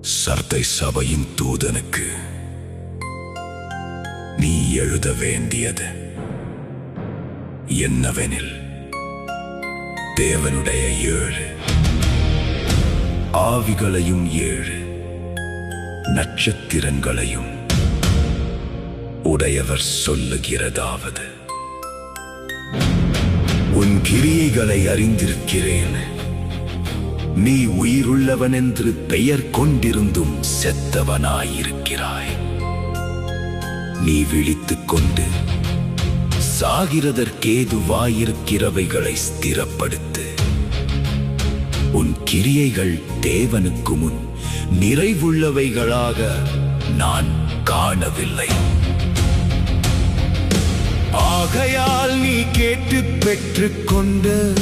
சர்தை சபையின் தூதனுக்கு நீ எழுத வேண்டியது என்னவெனில், தேவனுடைய 7 ஆவிகளையும் 7 நட்சத்திரங்களையும் உடையவர் சொல்லுகிறதாவது, உன் கிரியைகளை அறிந்திருக்கிறேன். நீ உயிருள்ளவன் என்று பெயர் கொண்டிருந்தும் செத்தவனாயிருக்கிறாய். நீ விழித்துக் கொண்டு சாகிறதற்கேதுவாயிருக்கிறவைகளை ஸ்திரப்படுத்து. உன் கிரியைகள் தேவனுக்கு முன் நிறைவுள்ளவைகளாக நான் காணவில்லை. ஆகையால் நீ கேட்டு பெற்றுக்கொண்டு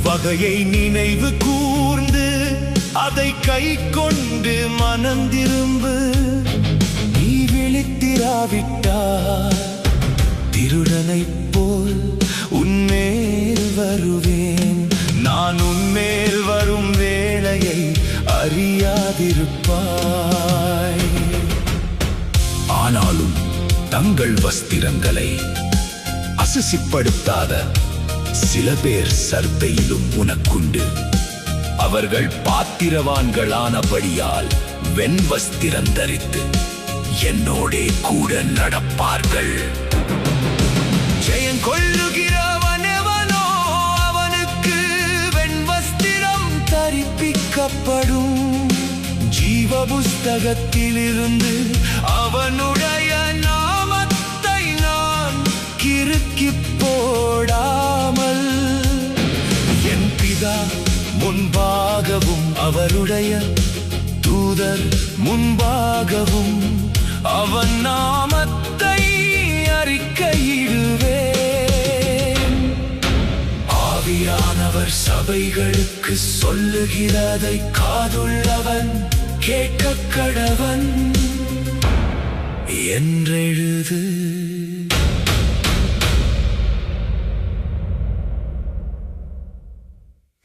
வகையை நினைவு கூர்ந்து அதை கை கொண்டு மனம் திரும்பு. நீ விழித்திராவிட்டால் திருடனைப் போல் உன்மேல் வருவேன். நான் உன்மேல் வரும் வேளையை அறியாதிருப்பாய். ஆனாலும் தங்கள் வஸ்திரங்களை அசுசிப்படுத்தாத சில பேர் சர்தையிலும் உனக்குண்டு. அவர்கள் பாத்திரவான்களானபடியால் வெண்வஸ்திரம் தரித்து என்னோடே கூட நடப்பார்கள். ஜெயம் கொள்ளுகிறவனெவனோ அவனுக்கு வெண்வஸ்திரம் தரிப்பிக்கப்படும். ஜீவ புஸ்தகத்திலிருந்து அவனுடைய நாமத்தை நான் கிறுக்கிப் போடாமல் என் பிதா முன்பாகவும் அவருடைய தூதர் முன்பாகவும் அவன் நாமத்தை அறிக்கையிடுவேன். ஆவியானவர் சபைகளுக்கு சொல்லுகிறதை காதுள்ளவன் கேட்கக் கடவன் என்றெழுது.